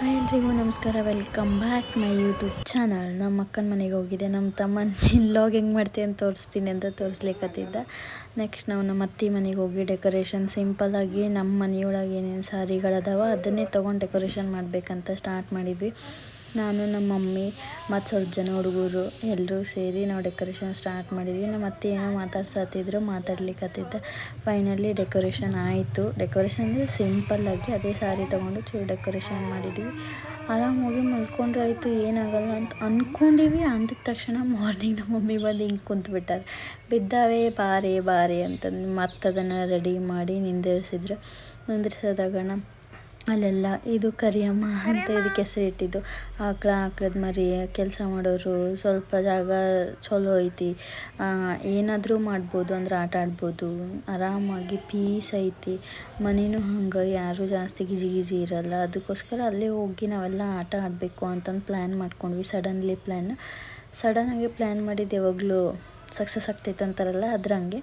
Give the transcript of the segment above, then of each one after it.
Hi ಎಲ್ರಿಗೂ ನಮಸ್ಕಾರ, welcome back my YouTube channel. ನಮ್ಮ ಅಕ್ಕನ ಮನೆಗೆ ಹೋಗಿದೆ. ನಮ್ಮ ತಮ್ಮ ಲಾಗ್ ಹೆಂಗೆ ಮಾಡ್ತೀನಿ ಅಂತ ತೋರಿಸ್ತೀನಿ ಅಂತ ತೋರಿಸ್ಲಿಕ್ಕತ್ತಿದ್ದ. ನೆಕ್ಸ್ಟ್ ನಾವು ನಮ್ಮ ಅತ್ತೆ ಮನೆಗೆ ಹೋಗಿ ಡೆಕೋರೇಷನ್ ಸಿಂಪಲ್ಲಾಗಿ ನಮ್ಮ ಮನೆಯೊಳಗೆ ಏನೇನು ಸಾರಿಗಳದಾವ ಅದನ್ನೇ ತೊಗೊಂಡು ಡೆಕೋರೇಷನ್ ಮಾಡಬೇಕಂತ ಸ್ಟಾರ್ಟ್ ಮಾಡಿದ್ವಿ. ನಾನು ನಮ್ಮ ಮಮ್ಮಿ ಮತ್ತು ಸ್ವಲ್ಪ ಜನ ಹುಡುಗರು ಎಲ್ಲರೂ ಸೇರಿ ನಾವು ಡೆಕೋರೇಷನ್ ಸ್ಟಾರ್ಟ್ ಮಾಡಿದ್ವಿ. ನಮ್ಮ ಅತ್ತೆ ಏನೋ ಮಾತಾಡ್ಲಿಕ್ಕತ್ತಿದ್ದ. ಫೈನಲಿ ಡೆಕೋರೇಷನ್ ಆಯಿತು. ಡೆಕೋರೇಷನ್ ಅಂದರೆ ಸಿಂಪಲ್ಲಾಗಿ ಅದೇ ಸಾರಿ ತೊಗೊಂಡು ಚೂರು ಡೆಕೋರೇಷನ್ ಮಾಡಿದ್ವಿ. ಆರಾಮಾಗಿ ಮಲ್ಕೊಂಡ್ರೆ ಆಯಿತು, ಏನಾಗಲ್ಲ ಅಂತ ಅಂದ್ಕೊಂಡಿವಿ. ಅಂದಿದ ತಕ್ಷಣ ಮಾರ್ನಿಂಗ್ ನಮ್ಮ ಮಮ್ಮಿ ಬಂದು ಹಿಂಗೆ ಕುಂತ್ಬಿಟ್ಟಾರೆ. ಬಿದ್ದಾವೆ ಬಾರೆ ಅಂತಂದು ಮತ್ತೆ ಅದನ್ನು ರೆಡಿ ಮಾಡಿ ನಿಂದಿರ್ಸೋದಾಗಣ ಅಲ್ಲೆಲ್ಲ ಇದು ಕರಿಯಮ್ಮ ಅಂತ ಇದಕ್ಕೆ ಹೆಸರಿಟ್ಟಿದ್ದು. ಆಕಳದ ಮರಿ ಕೆಲಸ ಮಾಡೋರು, ಸ್ವಲ್ಪ ಜಾಗ ಚಲೋ ಐತಿ, ಏನಾದರೂ ಮಾಡ್ಬೋದು, ಅಂದ್ರೆ ಆಟ ಆಡ್ಬೋದು, ಆರಾಮಾಗಿ ಪೀಸ್ ಐತಿ. ಮನೇನೂ ಹಂಗೆ ಯಾರೂ ಜಾಸ್ತಿ ಗಿಜಿ ಇರಲ್ಲ. ಅದಕ್ಕೋಸ್ಕರ ಅಲ್ಲೇ ಹೋಗಿ ನಾವೆಲ್ಲ ಆಟ ಆಡಬೇಕು ಅಂತಂದು ಪ್ಲ್ಯಾನ್ ಮಾಡ್ಕೊಂಡ್ವಿ. ಸಡನ್ನಾಗಿ ಪ್ಲ್ಯಾನ್ ಮಾಡಿದ್ದು ಯಾವಾಗಲೂ ಸಕ್ಸಸ್ ಆಗ್ತೈತೆ ಅಂತಾರಲ್ಲ, ಅದ್ರಂಗೆ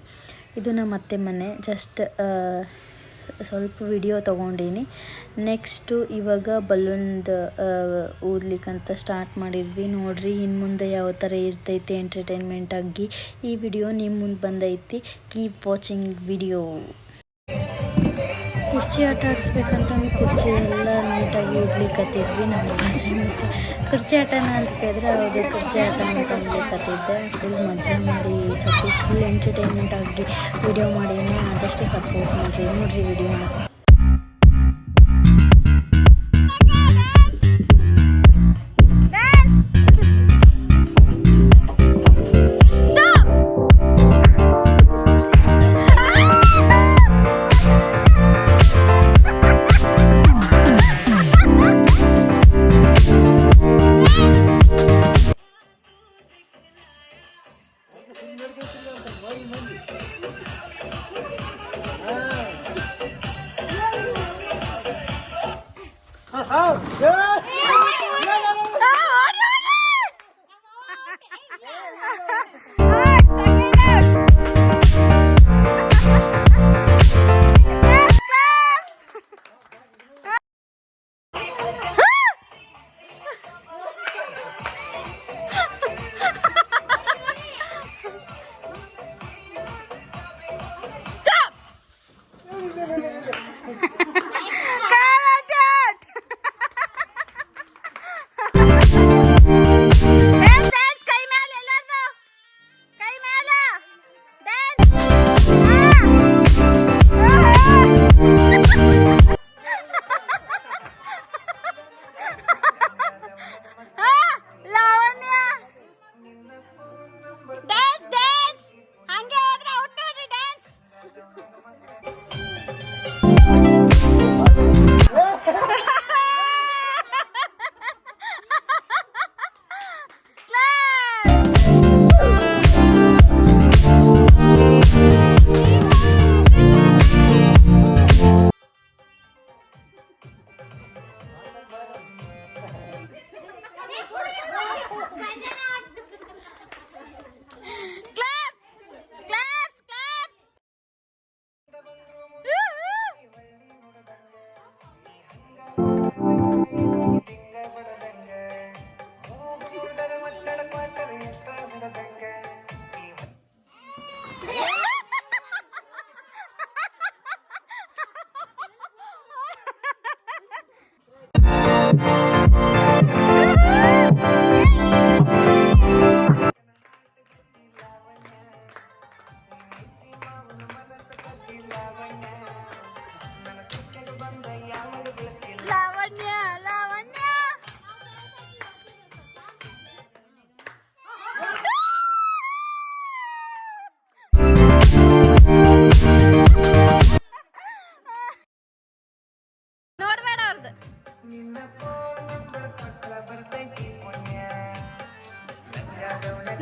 ಇದು ನಮ್ಮ ಅತ್ತೆ ಮನೆ. ಜಸ್ಟ್ ಸ್ವಲ್ಪ ವಿಡಿಯೋ ತೊಗೊಂಡೀನಿ. ನೆಕ್ಸ್ಟು ಇವಾಗ ಬಲೂನ್ದು ಊದ್ಲಿಕ್ಕಂತ ಸ್ಟಾರ್ಟ್ ಮಾಡಿದ್ವಿ. ನೋಡಿರಿ ಇನ್ನು ಮುಂದೆ ಯಾವ ಥರ ಇರ್ತೈತಿ ಎಂಟರ್ಟೈನ್ಮೆಂಟ್ ಆಗಿ ಈ ವಿಡಿಯೋ ನಿಮ್ಮ ಮುಂದೆ ಬಂದೈತಿ. Keep watching video. ಕುರ್ಚಿ ಆಟ ಆಡಿಸ್ಬೇಕಂತಂದು ಕುರ್ಚಿ ಎಲ್ಲ ನೀಟಾಗಿ ಇಡ್ಲಿಕ್ಕತ್ತಿದ್ವಿ. ನಮ್ಮ ಭಾಷೆ ಮತ್ತು ಕುರ್ಚಿ ಆಟನ ಅಂತ ಕೇಳಿದ್ರೆ ಹೌದು ಕುರ್ಚಿ ಆಟ ಅಂತ ಅನ್ಲಿಕ್ಕತ್ತಿದ್ದೆ. ಫುಲ್ ಮಜಾ ಮಾಡಿ ಸತಿ ಫುಲ್ ಎಂಟರ್ಟೈನ್ಮೆಂಟ್ ಆಗಿ ವಿಡಿಯೋ ಮಾಡೀನಿ. ಆದಷ್ಟು ಸಪೋರ್ಟ್ ಮಾಡಿರಿ. ನೋಡಿರಿ ವಿಡಿಯೋನ.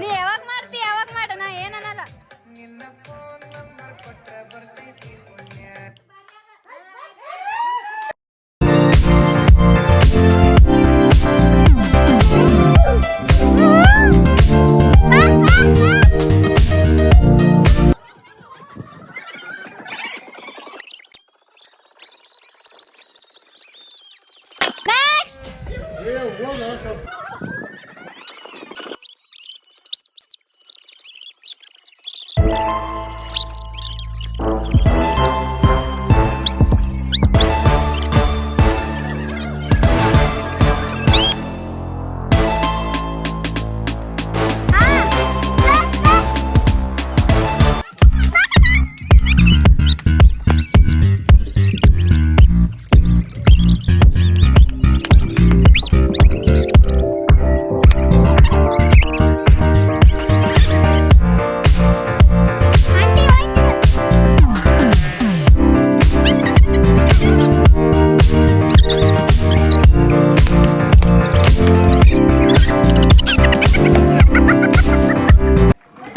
ನೀ ಯಾವಾಗ ಮಾಡ್ತಿ ಯಾವಾಗ ಮಾಡ, ನಾ ಏನನ್ನಲ್ಲ. Next.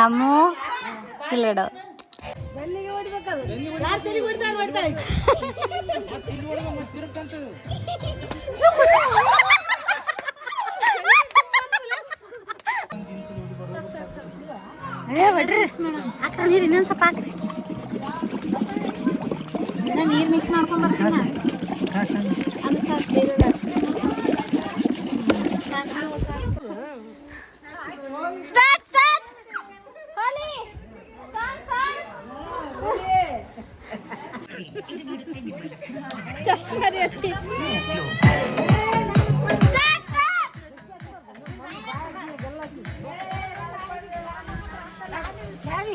ಅಮ್ಮು ಇಲ್ಲಡ ನೀರು ಇನ್ನೊಂದು ಸ್ವಲ್ಪ ಹಾಕ್ರಿ ನೀರು ಮಿಕ್ಸ್ ಮಾಡ್ಕೊಂಡ್ ಬರ್ತೀನಿ ಸ್ಟಾರ್ಟ್ ಸ್ಟಾರ್ಟ್ ಹೋಲಿ ಸಾಂಗ್ ಸಾಂಗ್ ಚಸ್ಮಾ ರೀತಿ ಸ್ಟಾರ್ಟ್ ಸ್ಟಾರ್ಟ್ ಸರಿ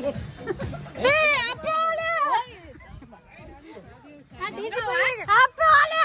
ಏ ಅಪ್ಪೋಲೆ ಆ ಡಿಜೆ ಅಪ್ಪೋಲೆ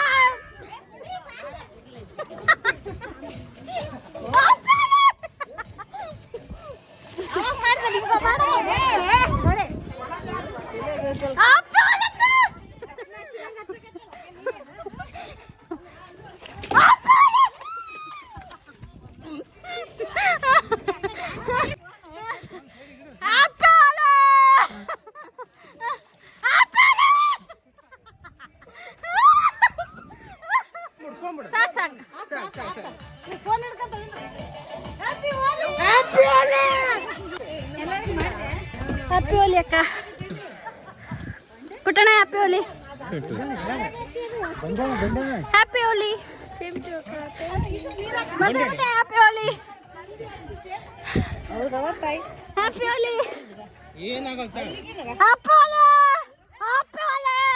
ಹ್ಯಾಪಿ ಹೋಲಿ ಅಕ್ಕ ಪುಟ್ಟಣ ಹ್ಯಾಪಿ ಹೋಲಿ ಹ್ಯಾಪಿ ಹೋಲಿ ಮತ್ತೆ ಹ್ಯಾಪಿ ಹೋಲಿ ಹ್ಯಾಪಿ ಹೋಲಿ ಹ್ಯಾಪಿ ಹೋಲಿ ಹ್ಯಾಪಿ ಹೋಲಿ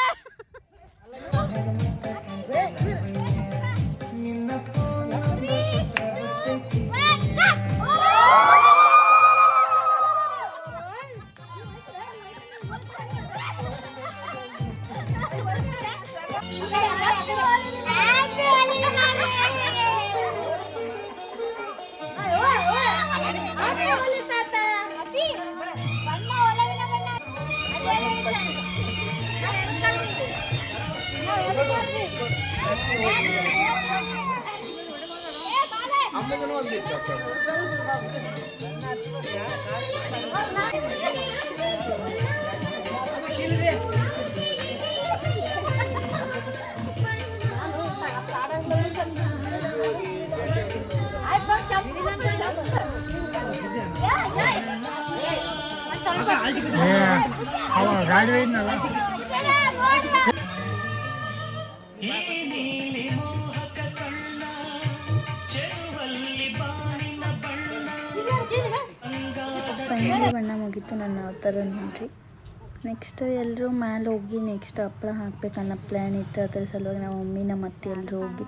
ಫೈನಲಿ ಬಣ್ಣ ಮುಗೀತು ನನ್ನ ಅವತಾರ ನೋಡ್ರಿ. ನೆಕ್ಸ್ಟ್ ಎಲ್ಲರೂ ಮ್ಯಾಲೆ ಹೋಗಿ ನೆಕ್ಸ್ಟ್ ಹಪ್ಪಳ ಹಾಕ್ಬೇಕನ್ನೋ ಪ್ಲ್ಯಾನ್ ಇತ್ತು. ಅದರ ಸಲುವಾಗಿ ನಮ್ಮ ಮಮ್ಮಿ ನಮ್ಮ ಅತ್ತೆ ಎಲ್ಲರೂ ಹೋಗಿ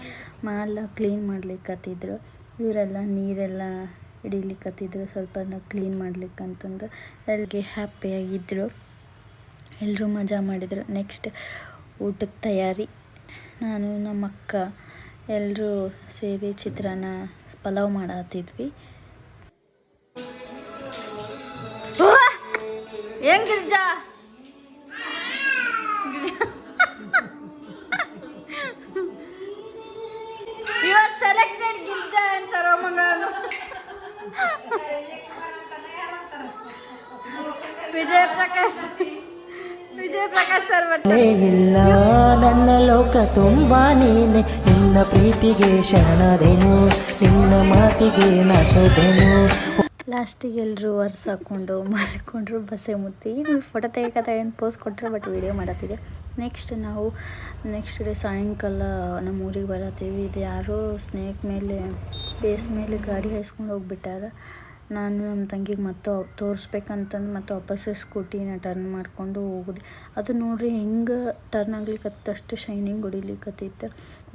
ಮ್ಯಾಲೆ ಕ್ಲೀನ್ ಮಾಡ್ಲಿಕ್ಕತ್ತಿದ್ರು. ಇವರೆಲ್ಲ ನೀರೆಲ್ಲ ಹಿಡಿಲಿಕ್ಕತ್ತಿದ್ರು, ಸ್ವಲ್ಪ ಕ್ಲೀನ್ ಮಾಡ್ಲಿಕ್ಕಂತಂದು ಎಲ್ಲಿಗೆ ಹ್ಯಾಪಿಯಾಗಿದ್ದರು. ಎಲ್ಲರೂ ಮಜಾ ಮಾಡಿದರು. ನೆಕ್ಸ್ಟ್ ಊಟಕ್ಕೆ ತಯಾರಿ. ನಾನು ನಮ್ಮ ಅಕ್ಕ ಎಲ್ಲರೂ ಸೇರಿ ಚಿತ್ರಾನ್ನ ಪಲಾವ್ ಮಾಡತ್ತಿದ್ವಿ. ಏನ್ Girija you are selected Girija and ಸರ್ವಮಂಗಳನು. ವಿಜಯ ಪ್ರಕಾಶ್ ಸರ್ ಇಲ್ಲ ನನ್ನ ಲೋಕ ತುಂಬಾ ನೀನೆ, ನಿನ್ನ ಪ್ರೀತಿಗೆ ಶರಣದೆನು, ನಿನ್ನ ಮಾತಿಗೆ ನಸದೆನು. ಲಾಸ್ಟಿಗೆ ಎಲ್ಲರೂ ವರ್ಸ್ ಹಾಕ್ಕೊಂಡು ಮಲ್ಕೊಂಡ್ರು ಬಸ್ಸೆ ಮುತ್ತಿ ಫೋಟೋ ತೆಗಿಯಕತ್ತಾಗೇನು ಪೋಸ್ ಕೊಟ್ಟರೆ ಬಟ್ ವೀಡಿಯೋ ಮಾಡತ್ತಿದೆ. ನೆಕ್ಸ್ಟ್ ಡೇ ಸಾಯಂಕಾಲ ನಮ್ಮ ಊರಿಗೆ ಬರತ್ತೀವಿ. ಇದು ಯಾರೋ ಸ್ನೇಕ್ ಮೇಲೆ ಬೇಸ್ ಮೇಲೆ ಗಾಡಿ ಹಾಯಿಸ್ಕೊಂಡು ಹೋಗ್ಬಿಟ್ಟಾರ. ನಾನು ನಮ್ಮ ತಂಗಿಗೆ ಮತ್ತೆ ತೋರಿಸ್ಬೇಕಂತಂದು ಮತ್ತೆ ವಾಪಸ್ಸು ಸ್ಕೂಟಿನ ಟರ್ನ್ ಮಾಡಿಕೊಂಡು ಹೋಗುದೆ. ಅದು ನೋಡ್ರಿ ಹೆಂಗೆ ಟರ್ನ್ ಆಗ್ಲಿಕ್ಕತ್ತಷ್ಟು ಶೈನಿಂಗ್ ಹೊಡಿಲಿಕ್ಕತ್ತಿತ್ತು.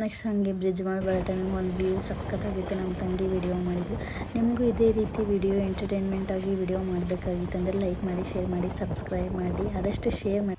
ನೆಕ್ಸ್ಟ್ ಹಾಗೆ ಬ್ರಿಡ್ಜ್ ಮಾಡಿ ಬರೋ ಟೈಮಿಗೆ ಒಂದು ವ್ಯೂ ಸಕ್ಕತ್ತಾಗಿತ್ತು. ನಮ್ಮ ತಂಗಿ ವಿಡಿಯೋ ಮಾಡಿದ್ಲು. ನಿಮಗೂ ಇದೇ ರೀತಿ ವಿಡಿಯೋ ಎಂಟರ್ಟೈನ್ಮೆಂಟಾಗಿ ವಿಡಿಯೋ ಮಾಡಬೇಕಾಗಿತ್ತು ಅಂದರೆ ಲೈಕ್ ಮಾಡಿ, ಶೇರ್ ಮಾಡಿ, ಸಬ್ಸ್ಕ್ರೈಬ್ ಮಾಡಿ, ಆದಷ್ಟು ಶೇರ್ ಮಾಡಿ.